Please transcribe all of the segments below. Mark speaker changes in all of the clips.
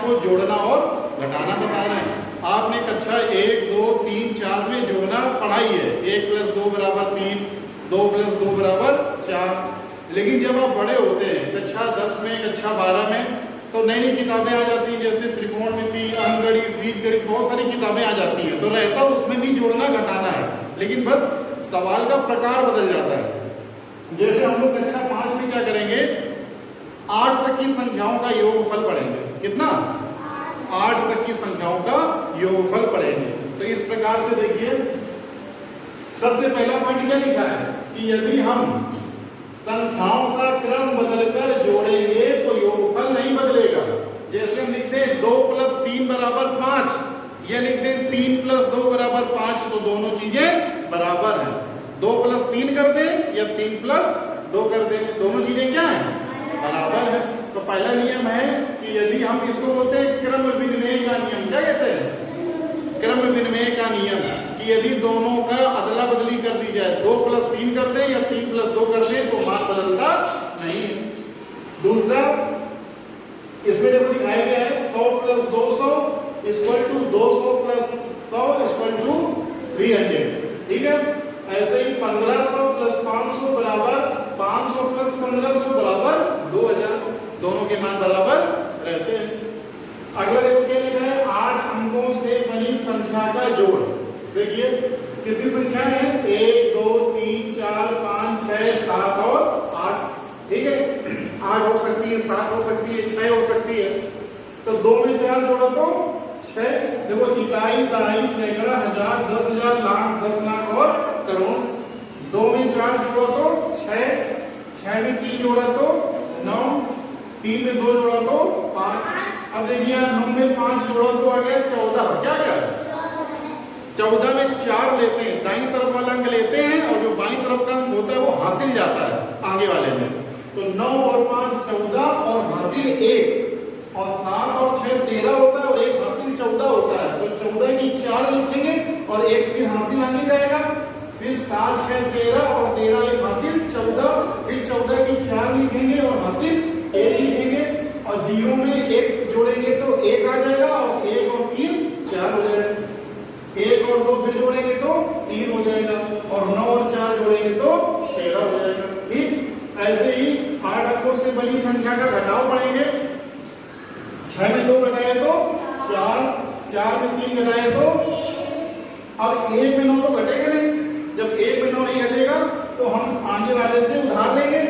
Speaker 1: आपको जोड़ना और घटाना बता रहे हैं। आपने कक्षा 1, 2, 3, 4 में जोड़ना पढ़ाई है, 1 + 2 = 3, 2 + 2 = 4। लेकिन जब आप बड़े होते हैं कक्षा 10 में, कक्षा 12 में, तो नई नई किताबें आ जाती हैं, जैसे त्रिकोणमिति, अंकगणित, बीजगणित, बहुत सारी किताबें आ जाती हैं, तो रहता उसमें भी जोड़ना घटाना है, लेकिन बस सवाल का प्रकार बदल जाता है। जैसे हम लोग कक्षा 5 में क्या करेंगे, 8 तक की संख्याओं का योगफल पढ़ेंगे। कितना? 8 तक की संख्याओं का योगफल पढ़ेंगे। तो इस प्रकार से देखिए, सबसे पहला पॉइंट क्या लिखा है कि यदि हम संख्याओं का क्रम बदलकर जोड़ेंगे तो योगफल नहीं बदलेगा। जैसे हम लिखते हैं 2 + 3 = 5, या लिखते हैं 3 + 2 = 5, तो दोनों चीजें बराबर हैं। 2 + 3 कर दें या 3 + 2 कर दें, दोनों चीजें क्या है? बराबर है। तो पहला नियम है कि यदि हम इसको बोलते हैं क्रम विनिमय का नियम। क्या कहते हैं? क्रम विनिमय का नियम, कि यदि दोनों का अदला बदली कर दी जाए, 2 + 3 कर दें या 3 + 2 कर दें, तो मान बदलता नहीं है। दूसरा, इसमें देखो दिखाया गया है 100 + 200 = 200 + 100 = 300। ठीक है, ऐसे ही 1500 + 500 = 500 + 1500 = 2000। दोनों के मान बराबर रहते हैं। अगला देखो क्या लिखा है, 8 अंकों से बनी संख्या का जोड़। देखिए कितनी संख्या है, 1, 2, 3, 4, 5, 6, 7 और 8। ठीक है, 8 हो सकती है, 7 हो सकती है, 6 हो सकती है। तो 2 में 4 जोड़ा तो 6। देखो इकाई, दहाई, सैकड़ा, हजार, 10,000, लाख, 10 लाख और करोड़। 2 में 4 जोड़ा तो 6, 6 में 3 जोड़ा तो 9, 3 में 2 जोड़ा तो 5। अब देखिए 9 में 5 जोड़ा तो आ गया 14। क्या क्या? 14 में 4 लेते हैं, दाईं तरफ वाला अंक लेते हैं, और जो बाईं तरफ का अंक होता है वो हासिल जाता है आगे वाले में। तो 9 और 5 14 और हासिल 1, और 7 और 6 13 होता है और 1 हासिल 14 होता है। तो 14 की 4 लिखेंगे और 1 फिर हासिल आगे जाएगा, फिर 7, 6, 13 और 13 1 हासिल 14, फिर 14 की 4 लिखेंगे और हासिल 1 लिखेंगे, और 0 में 1 जोड़ेंगे तो 1 आ जाएगा, और 1 और 3 4 हो जाएगा। 1 और 2 फिर जोड़ेंगे तो 3 हो जाएगा, और 9 और 4 जोड़ेंगे तो 13 हो जाएगा। ठीक, ऐसे ही 8 अंकों से बनी संख्या का घटाव पढ़ेंगे। 6 में 2 घटाए तो 4, 4 में 3 घटाए तो, अब 1 में 9 तो घटेगा नहीं। जब 1 में 9 नहीं घटेगा तो हम आगे वाले से उधार लेंगे।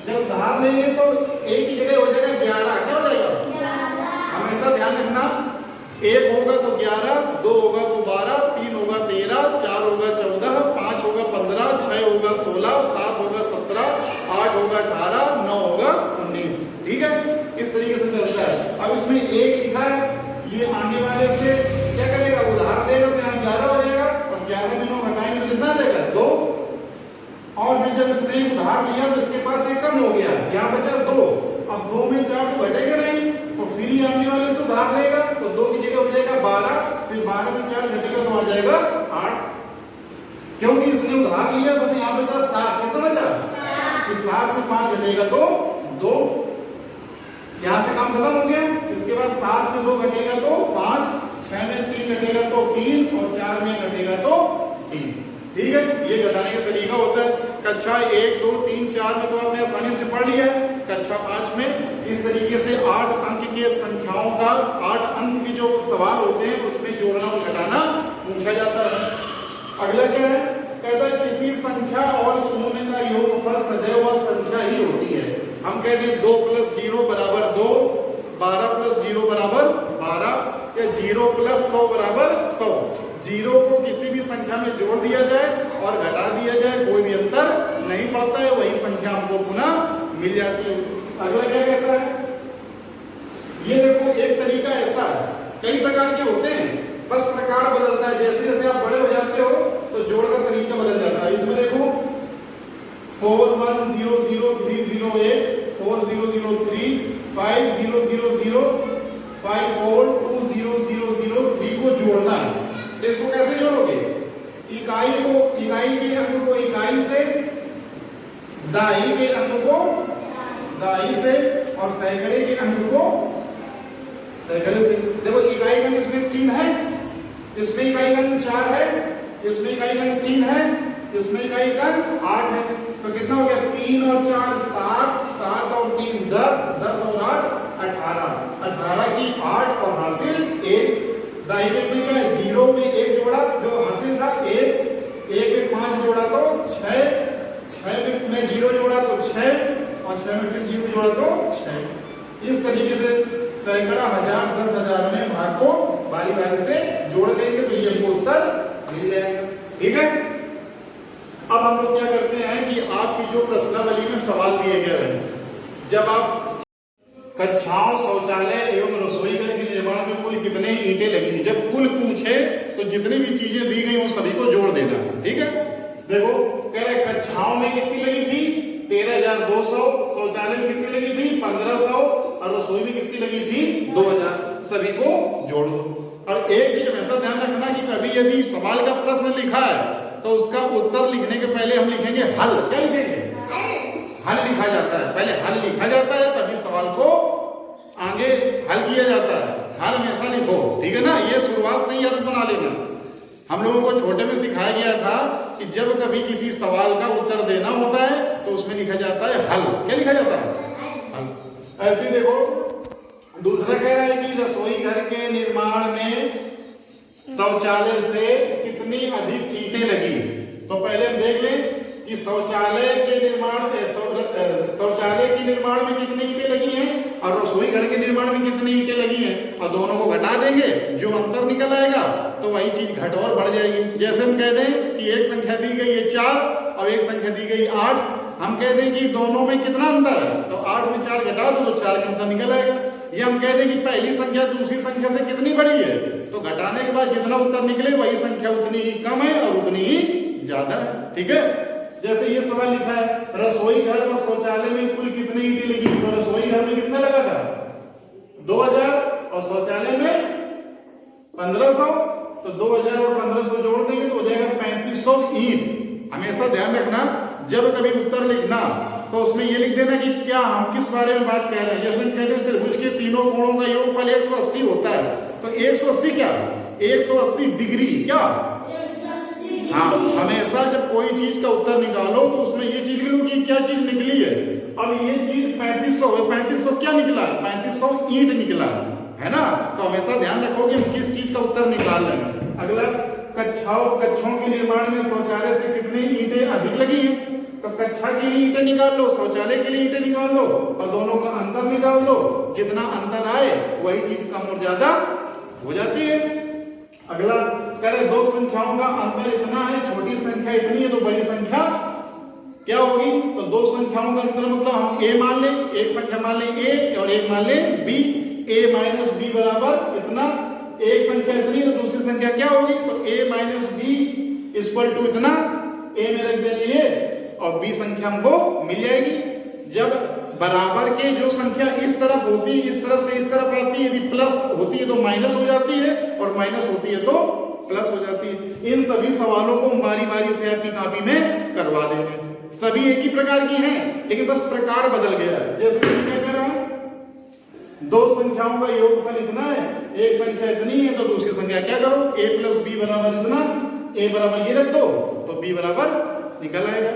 Speaker 1: जब उधार लेंगे तो 1 की जगह हो जाएगा 11। क्या हो जाएगा? हमेशा ध्यान रखना, 1 होगा तो 11, 2 होगा तो 12, 3 होगा 13, 4 होगा 14, 5 होगा 15, 6 होगा 16, 7 होगा 17, 8 होगा 18, 9 होगा 19। ठीक है, इस तरीके से चलता है। अब इसमें 1 लिखा है, ये आने वाले से क्या करेगा? उधार लेगा तो यहाँ 11 हो जाएगा, और 11 में 9 घटाएंगे तो कितना आ जाएगा? 2। और फिर जब इसने उधार लिया तो इसके पास 1 कम हो गया, यहाँ बचा 2। अब 2 में 4 तो घटेगा नहीं, तो फिर ये आने वाले से उधार लेगा, तो 2 की जगह हो जाएगा 12, फिर 12 में 4 घटेगा तो आ जाएगा 8। क्योंकि इसने उधार लिया तो यहाँ बचा 7। कितना बचा? 7 में 5 घटेगा तो 2। यहाँ से काम खत्म हो गया। इसके बाद 7 में 2 घटेगा तो 5, 6 में 3 घटेगा तो 3, और 4 में घटेगा तो 3। ठीक है, ये घटाने का तरीका होता है। कक्षा 1, 2, 3, 4 में तो आपने आसानी से पढ़ लिया है। कक्षा 5 में इस तरीके से 8 अंक के संख्याओं का, 8 अंक के जो सवाल होते हैं उसमें जोड़ना और घटाना पूछा जाता है। अगला क्या है? कहता है किसी संख्या और शून्य का योगफल सदैव वह संख्या ही होती है। हम कहते हैं 2 + 0 = 2, 12 + 0 = 12, या 0 + 100 = 100। 0 को किसी भी संख्या में जोड़ दिया जाए और घटा दिया जाए, कोई भी अंतर नहीं पड़ता है, वही संख्या हमको पुनः मिल जाती है। अगला क्या कहता है? ये देखो, एक तरीका ऐसा है, कई प्रकार के होते हैं, बस प्रकार बदलता है। जैसे जैसे आप बड़े हो जाते हो तो जोड़ का तरीका बदल जाता है। इसमें देखो 41000308, 4003, 5000, 542003 को जोड़ना है। तो इसको कैसे जोड़ोगे? इकाई के अंक को इकाई से, दहाई के अंक को दहाई से, और सैकड़े के अंक को सैकड़े से देखो इकाई अंक इसमें 3 है, इसमें इकाई अंक 4 है, इसमें इकाई अंक 3 है, इसमें इकाई अंक 8 है। तो कितना हो गया 3 और 4 7, 7 और 3 10, 10 और 8 18, 18 की 8 और हासिल 1। दाहिने में क्या है 0 में 1 जोड़ा जो हासिल था 1, 1 में 5 जोड़ा तो 6, 6 में 0 जोड़ा तो 6 और 6 में फिर 0 जोड़ा तो 6। इस तरीके से सैकड़ा, हजार, 10,000 में भाग को बारी बारी से जोड़ देंगे तो ये हमको उत्तर मिल जाएगा। ठीक है, अब हम लोग क्या करते हैं कि आपकी जो प्रश्नावली में सवाल दिए गए हैं, जब आप कक्षाओं, शौचालय एवं रसोई घर के निर्माण में कुल कितने ईंटें लगी, जब कुल पूछे तो जितनी भी चीजें दी गई उन सभी को जोड़ देना। ठीक है, देखो कह रहे कक्षाओं में कितनी लगी थी 13,200, शौचालय में कितनी लगी थी 1,500 और रसोई में कितनी लगी थी 2,000, सभी को जोड़ दो। अब एक चीज हमेशा ध्यान रखना कि कभी यदि सवाल का प्रश्न लिखा है तो उसका उत्तर लिखने के पहले हम लिखेंगे हल। क्या लिखेंगे? हल लिखा जाता है, पहले हल लिखा जाता है तभी सवाल को आगे हल किया जाता है। हल हमेशा लिखो, ठीक है ना, ये शुरुआत से ही आदत बना लेना। हम लोगों को छोटे में सिखाया गया था कि जब कभी किसी सवाल का उत्तर देना होता है तो उसमें लिखा जाता है हल। क्या लिखा जाता है? हल। ऐसे देखो दूसरा कह रहा है कि रसोई घर के निर्माण में शौचालय से कितनी अधिक ईंटें लगी। तो पहले हम देख लें कि शौचालय के निर्माण में कितनी ईंटें लगी हैं और रसोई घर के निर्माण में कितनी ईंटें लगी हैं, और दोनों को घटा देंगे, जो अंतर निकल आएगा तो वही चीज घट और बढ़ जाएगी। जैसे हम कह दें कि एक संख्या दी गई है 4 और एक संख्या दी गई 8, हम कह दें कि दोनों में कितना अंतर है, तो 8 में 4 घटा दो तो 4 का अंतर निकल आएगा। ये हम कह दें कि पहली संख्या दूसरी संख्या से कितनी बड़ी है, तो घटाने के बाद जितना उत्तर निकले वही संख्या उतनी ही कम है और उतनी ही ज्यादा है। ठीक है, जैसे ये सवाल लिखा है रसोई घर और शौचालय में कुल कितनी ईंटें लगी, तो रसोई घर में कितना लगा था 2,000 और शौचालय में 1,500, तो 2,000 और 1,500 जोड़ देंगे तो हो जाएगा 3,500 ईंट। हमेशा ध्यान रखना जब कभी उत्तर लिखना तो उसमें ये लिख देना कि क्या हम किस बारे में बात कह रहे हैं। जैसे हम कहते हैं त्रिभुज के तीनों कोणों का योगफल 180 होता है, तो 180 क्या 180 डिग्री क्या, हाँ, हमेशा जब कोई चीज का उत्तर निकालो तो उसमें ये चीज लिख लो कि क्या चीज निकली है। अब ये चीज 3,500 है, 3,500 क्या निकला, 3,500 ईंट निकला है ना। तो हमेशा ध्यान रखो कि हम किस चीज का उत्तर निकाल रहे हैं। अगला कक्षों के निर्माण में शौचालय से कितनी ईंटें अधिक लगी हैं, तो कक्षा के लिए ईंटें निकाल लो, शौचालय के लिए ईंटें निकाल लो और दोनों का अंतर निकाल दो। जितना अंतर आए वही चीज कम और ज्यादा हो जाती है। अगला कह रहे दो संख्याओं का अंतर इतना है, छोटी संख्या इतनी है तो बड़ी संख्या क्या होगी, तो दो संख्याओं का अंतर मतलब हम a मान लें, एक संख्या मान लें a और एक मान लें b, a माइनस b बराबर इतना, एक संख्या इतनी है तो दूसरी संख्या क्या होगी, तो a minus b equal to इतना, a में रख देंगे ये और b संख्या हमको मिल जाएगी। जब बराबर के जो संख्या इस तरफ होती है, इस तरफ से इस तरफ आती है, यदि प्लस होती है तो माइनस हो जाती है और माइनस होती है तो प्लस हो जाती है। इन सभी सवालों को हम बारी बारी से अपनी कॉपी में करवा देंगे। सभी एक ही प्रकार की हैं लेकिन बस प्रकार बदल गया है। जैसे क्या कह रहा है, दो संख्याओं का योगफल इतना है, एक संख्या इतनी है तो दूसरी संख्या क्या करो, a प्लस b बराबर इतना, a बराबर ये रख दो तो b बराबर निकल आएगा।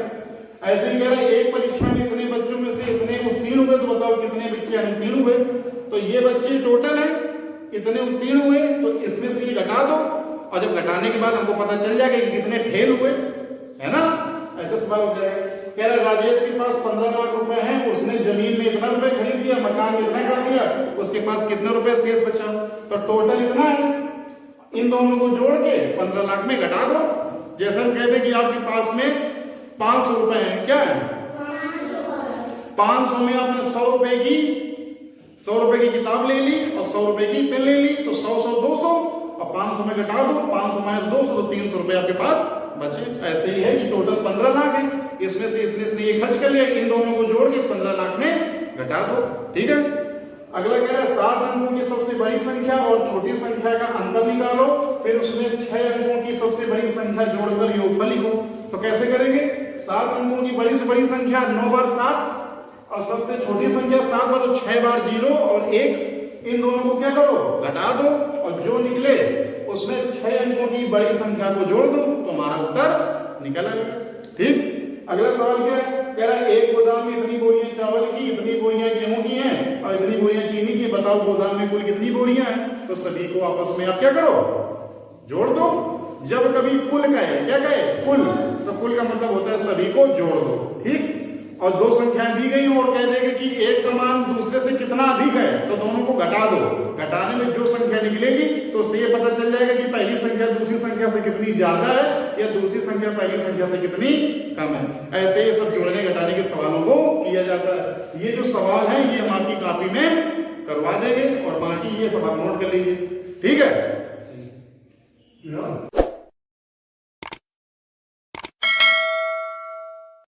Speaker 1: ऐसे ही कह रहा है एक परीक्षा में इतने बच्चों में से इतने उत्तीर्ण हुए, तो बताओ कितने बच्चे अनुत्तीर्ण हुए, तो ये बच्चे टोटल है इतने उत्तीर्ण हुए, तो इसमें से ये घटा दो और जब घटाने के बाद हमको पता चल जाएगा कि कितने फेल हुए, है ना। ऐसा सवाल हो जाएगा। कह रहा राजेश के पास 15 लाख रुपए हैं, उसने जमीन में इतना रुपए खरीद दिया, मकान में इतना कर दिया, उसके पास कितने रुपए शेष बचा, तो टोटल इतना है। इन दोनों को जोड़ के 15 लाख में घटा दो। जैसे हम कहते हैं कि आपके पास में 500 रुपए है, क्या है 500 में आपने 100 रुपए की किताब ले ली और 100 रुपए की पेन ले ली, तो 100 100 200 और 500 में घटा दो, 500 माइनस 200 तो 300 रुपए आपके पास बचे। ऐसे ही है कि टोटल 15 लाख है, इसमें से इसने ये खर्च कर लिया, इन दोनों को जोड़ के 15 लाख में घटा दो। ठीक है, अगला कह रहा है 7 अंकों की सबसे बड़ी संख्या और छोटी संख्या का अंतर निकालो, फिर उसमें 6 अंकों की सबसे बड़ी संख्या जोड़कर योगफल लिखो। तो कैसे करेंगे, 7 अंकों की बड़ी से बड़ी संख्या 9 बार 7 और सबसे छोटी संख्या 7 बार, 6 बार 0 और 1, इन दोनों को क्या करो, घटा दो और जो निकले उसमें 6 अंकों की बड़ी संख्या को जोड़ दो तो हमारा उत्तर निकल आएगा। ठीक, अगला सवाल क्या है, कह रहा है एक गोदाम में इतनी बोरियां चावल की, इतनी बोरियां गेहूं की हैं और इतनी बोरियां चीनी की, बताओ गोदाम में कुल कितनी बोरियां हैं। तो सभी को आपस में आप क्या करो, जोड़ दो। जब कभी कुल कहे, क्या कहे, कुल, तो कुल का मतलब होता है सभी को जोड़ दो। ठीक, और दो संख्याएं दी गई और कह देंगे कि एक का मान दूसरे से कितना अधिक है तो दोनों को घटा दो। घटाने में जो संख्या निकलेगी तो उससे ये पता चल जाएगा कि पहली संख्या दूसरी संख्या से कितनी ज्यादा है या दूसरी संख्या पहली संख्या से कितनी कम है। ऐसे ये सब जोड़ने घटाने के सवालों को किया जाता है। ये जो सवाल है ये हम आपकी कॉपी में करवा देंगे और बाकी ये सवाल नोट कर लीजिए। ठीक है।